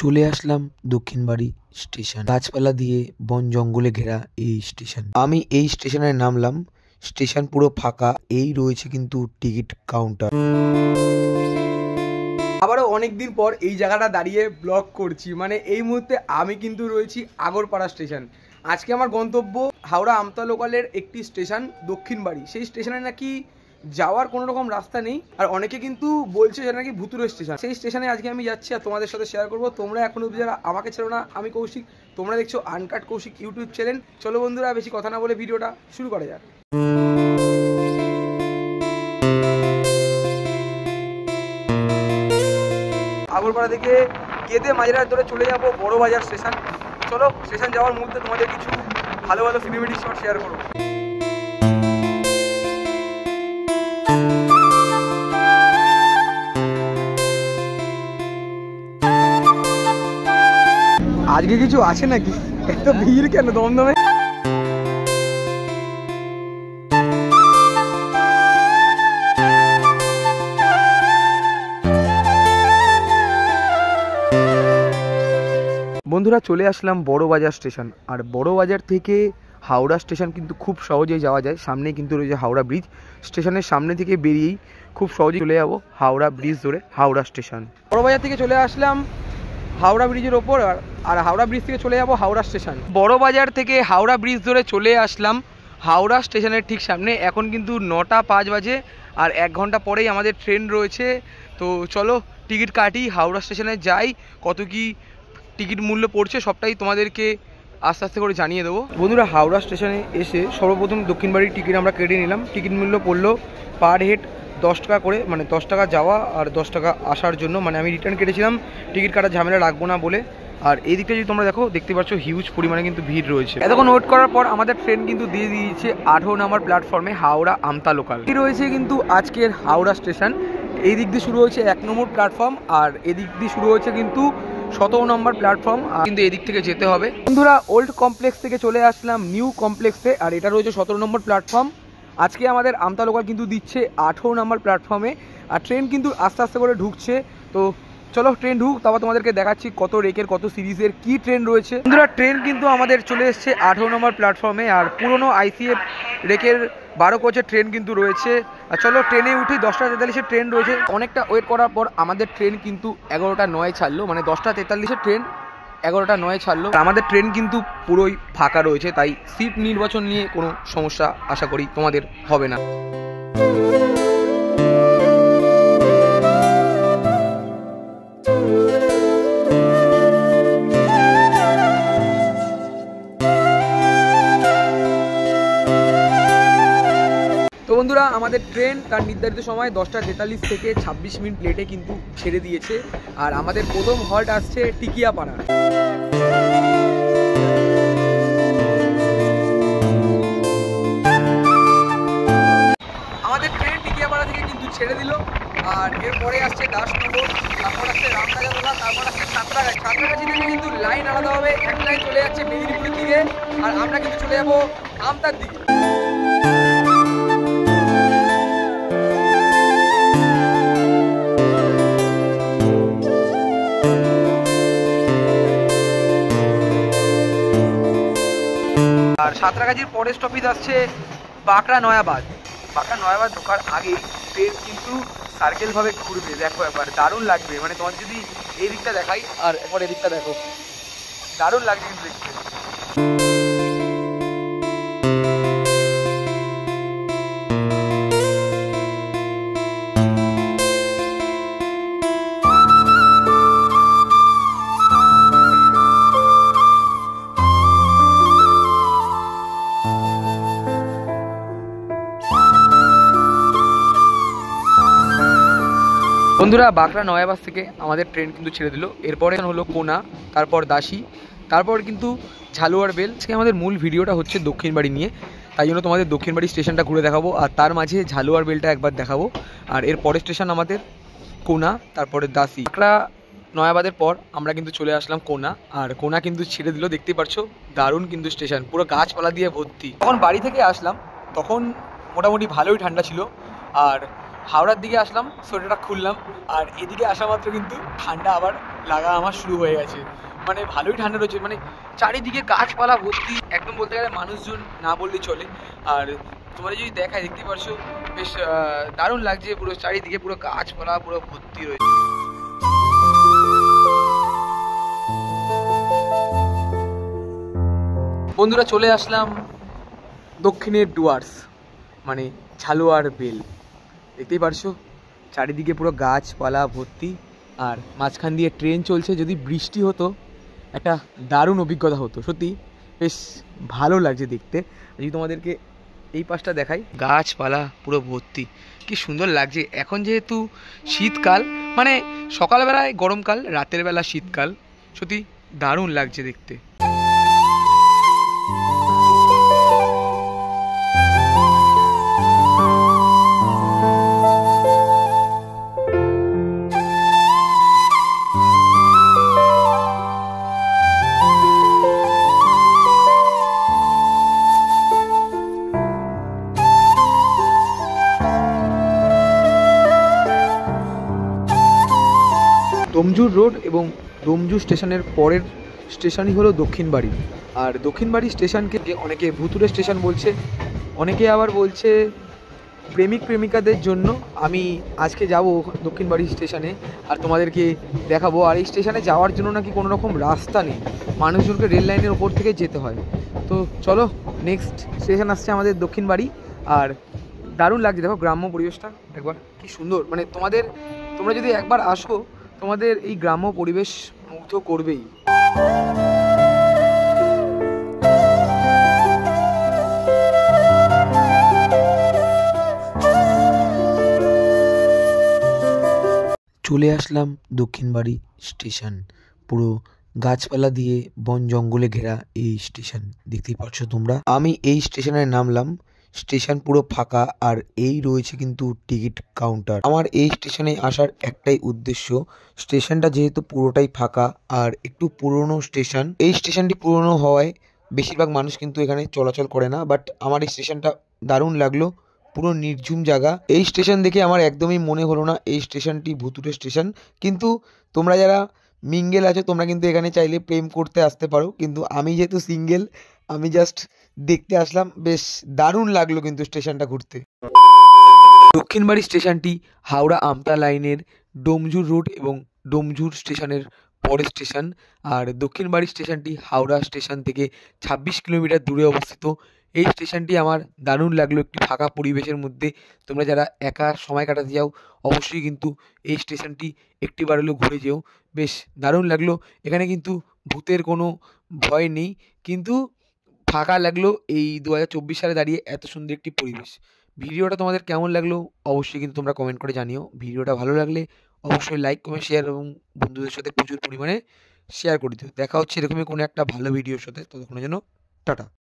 চলে আসলাম দক্ষিণবাড়ি স্টেশন। গাছপালা দিয়ে বন জঙ্গলে ঘেরা এই স্টেশন। আমি এই স্টেশনে নামলাম। স্টেশন পুরো ফাঁকা। এই রয়েছে কিন্তু টিকিট কাউন্টার। আবারও অনেকদিন পর এই জায়গাটা দাঁড়িয়ে ব্লগ করছি। মানে এই মুহূর্তে আমি কিন্তু রয়েছি আগরপাড়া স্টেশন। আজকে আমার গন্তব্য হাওড়া আমতা লোকালের একটি স্টেশন দক্ষিণবাড়ি। সেই স্টেশনে নাকি যাওয়ার কোনো রকম রাস্তা নেই, আর অনেকে কিন্তু বলছে সেটা নাকি ভুতুড়ে স্টেশন। সেই স্টেশনে আজকে আমি যাচ্ছি আর তোমাদের সাথে শেয়ার করবো। তোমরা এখনো যারা আমাকে ছেড়ো না, আমি কৌশিক, তোমরা দেখছো আনকাট কৌশিক ইউটিউব চ্যানেল। চলো বন্ধুরা, বেশি কথা না বলে ভিডিওটা শুরু করা যাক। আগরপাড়া থেকে কেঁদে মাঝরাত ধরে চলে যাবো বড় বাজার স্টেশন। চলো স্টেশন যাওয়ার মুহূর্তে তোমাদের কিছু ভালো ভালো সিনেমেটিক শট শেয়ার করবো। আজকে কিছু আছে নাকি? এত ভিড় কেন দমদমে? বন্ধুরা, চলে আসলাম বড় বাজার স্টেশন। আর বড় বাজার থেকে হাওড়া স্টেশন কিন্তু খুব সহজেই যাওয়া যায়। সামনে কিন্তু রয়েছে হাওড়া ব্রিজ। স্টেশনের সামনে থেকে বেরিয়েই খুব সহজেই চলে যাবো হাওড়া ব্রিজ ধরে হাওড়া স্টেশন। বড় বাজার থেকে চলে আসলাম হাওড়া ব্রিজের ওপর, আর হাওড়া ব্রিজ থেকে চলে যাবো হাওড়া স্টেশন। বড় বাজার থেকে হাওড়া ব্রিজ ধরে চলে আসলাম হাওড়া স্টেশনের ঠিক সামনে। এখন কিন্তু 9টা 5 বাজে, আর 1 ঘন্টা পরেই আমাদের ট্রেন রয়েছে। তো চলো টিকিট কাটি, হাওড়া স্টেশনে যাই। কত কি টিকিট মূল্য পড়ছে সবটাই তোমাদেরকে আস্তে আস্তে করে জানিয়ে দেবো। বন্ধুরা, হাওড়া স্টেশনে এসে সর্বপ্রথম দক্ষিণবাড়ির টিকিট আমরা কেটে নিলাম। টিকিট মূল্য পড়লো পার হেড 10 টাকা করে, মানে 10 টাকা যাওয়া আর 10 টাকা আসার জন্য। মানে আমি রিটার্ন কেটেছিলাম, টিকিট কাটার ঝামেলা রাখবো না বলে। আর এই দিকটা যদি তোমরা দেখো, দেখতে পাচ্ছ হিউজ পরিমাণে কিন্তু ভিড় রয়েছে। এতক্ষণ ওয়েট করার পর আমাদের ট্রেন কিন্তু দিয়ে দিয়েছে 18 নম্বর প্ল্যাটফর্মে হাওড়া আমতা লোকাল। এই রয়েছে কিন্তু আজকের হাওড়া স্টেশন। এই দিক দিয়ে শুরু হয়েছে 1 নম্বর প্ল্যাটফর্ম, আর এদিক দিয়ে শুরু হয়েছে কিন্তু 17 নম্বর প্ল্যাটফর্ম। কিন্তু এদিক থেকে যেতে হবে। বন্ধুরা, ওল্ড কমপ্লেক্স থেকে চলে আসলাম নিউ কমপ্লেক্সে, আর এটা রয়েছে 17 নম্বর প্ল্যাটফর্ম। আজকে আমাদের আমতা লোকাল কিন্তু দিচ্ছে 18 নম্বর প্ল্যাটফর্মে, আর ট্রেন কিন্তু আস্তে আস্তে করে ঢুকছে। তো চলো ট্রেন ঢুক, তারপর তোমাদেরকে দেখাচ্ছি কত রেকের কত সিরিজের কি ট্রেন রয়েছে। বন্ধুরা, ট্রেন কিন্তু আমাদের চলে এসছে 18 নম্বর প্ল্যাটফর্মে, আর পুরনো আইসিএফ রেকের 12 কোচের ট্রেন কিন্তু রয়েছে। আর চলো ট্রেনে উঠি। 10টা 43-এর ট্রেন রয়েছে। অনেকটা ওয়েট করার পর আমাদের ট্রেন কিন্তু 11টা 9 ছাড়লো, মানে 10টা 43-এর ট্রেন 11টা 9 ছাড়লো। আমাদের ট্রেন কিন্তু পুরোই ফাঁকা রয়েছে, তাই সিট নির্বাচন নিয়ে কোনো সমস্যা আশা করি তোমাদের হবে না। তো বন্ধুরা, আমাদের ট্রেন তার নির্ধারিত সময় 10টা 43 থেকে 26 মিনিট লেটে কিন্তু ছেড়ে দিয়েছে। আর আমাদের প্রথম হল্ট আসছে টিকিয়াপাড়া। আমাদের ট্রেন টিকিয়াপাড়া থেকে কিন্তু ছেড়ে দিল। আর এরপরে আসছে দাসনগর, তারপর আসছে রামরাজাতলা, তারপর আসছে সাঁতরাগাছি। সাঁতরাগাছি থেকে কিন্তু লাইন আলাদা হবে। এক লাইন চলে যাচ্ছে মেদিনীপুরের দিকে, আর আমরা কিন্তু চলে যাবো আমতার দিকে। আর সাঁতরাগাছির পরের স্টপেজ আসছে বাঁকড়া নয়াবাদ। বাঁকড়া নয়াবাদ ঢোকার আগেই ট্রেন কিন্তু সার্কেল ভাবে ঘুরবে। দেখো একবার, দারুণ লাগবে। মানে তোমার যদি এই দিকটা দেখাই আর একবার এদিকটা দেখো, দারুণ লাগবে কিন্তু দেখতে। বন্ধুরা, বাঁকড়া নয়াবাদ থেকে আমাদের ট্রেন কিন্তু ছেড়ে দিল। এরপরে হলো কোনা, তারপর দাসী, তারপর কিন্তু ঝালুয়ার বেল। আজকে আমাদের মূল ভিডিওটা হচ্ছে দক্ষিণবাড়ি নিয়ে, তাই জন্য তোমাদের দক্ষিণবাড়ি স্টেশনটা ঘুরে দেখাবো, আর তার মাঝে ঝালুয়ার বেলটা একবার দেখাবো। আর এর পরের স্টেশন আমাদের কোনা, তারপরে দাসী। বাঁকড়া নয়াবাদের পর আমরা কিন্তু চলে আসলাম কোনা, আর কোনা কিন্তু ছেড়ে দিল। দেখতেই পারছো দারুণ কিন্তু স্টেশন, পুরো গাছপালা দিয়ে ভর্তি। তখন বাড়ি থেকে আসলাম, তখন মোটামুটি ভালোই ঠান্ডা ছিল। আর হাওড়ার দিকে আসলাম, সোয়েটারটা খুললাম, আর এদিকে আসা মাত্র কিন্তু ঠান্ডা আবার লাগা আমার শুরু হয়ে গেছে। মানে ভালোই ঠান্ডা রয়েছে, মানে চারিদিকে গাছপালা ভর্তি, একদম বলতে গেলে মানুষজন না বললেই চলে। আর তোমরা যদি দেখায় দেখতে পারছো বেশ দারুণ লাগছে, পুরো চারিদিকে পুরো গাছপালা পুরো ভর্তি রয়েছে। বন্ধুরা চলে আসলাম দক্ষিণের ডুয়ার্স, মানে ঝালুয়ার বেল। দেখতেই পারছো চারিদিকে পুরো গাছপালা ভর্তি, আর মাঝখান দিয়ে ট্রেন চলছে। যদি বৃষ্টি হতো একটা দারুণ অভিজ্ঞতা হতো, সত্যি বেশ ভালো লাগছে দেখতে। যদি তোমাদেরকে এই পাশটা দেখাই, গাছপালা পুরো ভর্তি, কি সুন্দর লাগছে। এখন যেহেতু শীতকাল, মানে সকালবেলায় গরমকাল, রাতের বেলা শীতকাল, সত্যি দারুণ লাগছে দেখতে। ডোমজুর রোড এবং ডোমজুর স্টেশনের পরের স্টেশনই হলো দক্ষিণবাড়ি। আর দক্ষিণবাড়ি স্টেশনকে অনেকে ভুতুড়ে স্টেশন বলছে, অনেকে আবার বলছে প্রেমিক প্রেমিকাদের জন্য। আমি আজকে যাব দক্ষিণবাড়ি স্টেশনে আর তোমাদেরকে দেখাবো। আর এই স্টেশনে যাওয়ার জন্য নাকি কোনো রকম রাস্তা নেই, মানুষজনকে রেল লাইনের ওপর থেকে যেতে হয়। তো চলো, নেক্সট স্টেশন আসছে আমাদের দক্ষিণবাড়ি। আর দারুণ লাগছে, দেখো গ্রাম্য পরিবেশটা একবার কি সুন্দর। মানে তোমরা যদি একবার আসো, তোমাদের এই গ্রাম্য পরিবেশ মুগ্ধ করবেই। চলে আসলাম দক্ষিণবাড়ি স্টেশন। পুরো গাছপালা দিয়ে বন জঙ্গলে ঘেরা এই স্টেশন, দেখতেই পাচ্ছ তোমরা। আমি এই স্টেশনে নামলাম, স্টেশন পুরো ফাঁকা, আর এই রয়েছে কিন্তু টিকিট কাউন্টার। আমার এই স্টেশনে আসার একটাই উদ্দেশ্য, স্টেশনটা যেহেতু পুরোটাই ফাঁকা আর একটু পুরনো স্টেশন, এই স্টেশনটি পুরনো হওয়ায় বেশিরভাগ মানুষ কিন্তু এখানে চলাচল করে না। বাট আমার এই স্টেশনটা দারুণ লাগলো, পুরো নির্ঝুম জায়গা। এই স্টেশন দেখে আমার একদমই মনে হলো না এই স্টেশনটি ভুতুড়ে স্টেশন। কিন্তু তোমরা যারা মিঙ্গেল আছো, তোমরা কিন্তু এখানে চাইলে প্রেম করতে আসতে পারো, কিন্তু আমি যেহেতু সিঙ্গেল, আমি জাস্ট দেখতে আসলাম। বেশ দারুণ লাগলো কিন্তু স্টেশনটা ঘুরতে। দক্ষিণবাড়ি স্টেশনটি হাওড়া আমতা লাইনের ডোমজুর রোড এবং ডোমজুর স্টেশনের পরের স্টেশন। আর দক্ষিণবাড়ি স্টেশনটি হাওড়া স্টেশন থেকে 26 কিলোমিটার দূরে অবস্থিত। এই স্টেশনটি আমার দারুণ লাগলো, একটি ফাঁকা পরিবেশের মধ্যে। তোমরা যারা একা সময় কাটাতে যাও, অবশ্যই কিন্তু এই স্টেশনটি একটিবার হলেও ঘুরে যেও, বেশ দারুণ লাগলো। এখানে কিন্তু ভূতের কোনো ভয় নেই, কিন্তু ফাঁকা লাগলো এই 2024 সালে দাঁড়িয়ে এত সুন্দর একটি পরিবেশ। ভিডিওটা তোমাদের কেমন লাগলো অবশ্যই কিন্তু তোমরা কমেন্ট করে জানিও। ভিডিওটা ভালো লাগলে অবশ্যই লাইক, কমেন্ট, শেয়ার এবং বন্ধুদের সাথে প্রচুর পরিমাণে শেয়ার করে দিও। দেখা হচ্ছে এরকমই কোনো একটা ভালো ভিডিওর সাথে, ততক্ষণের জন্য টাটা।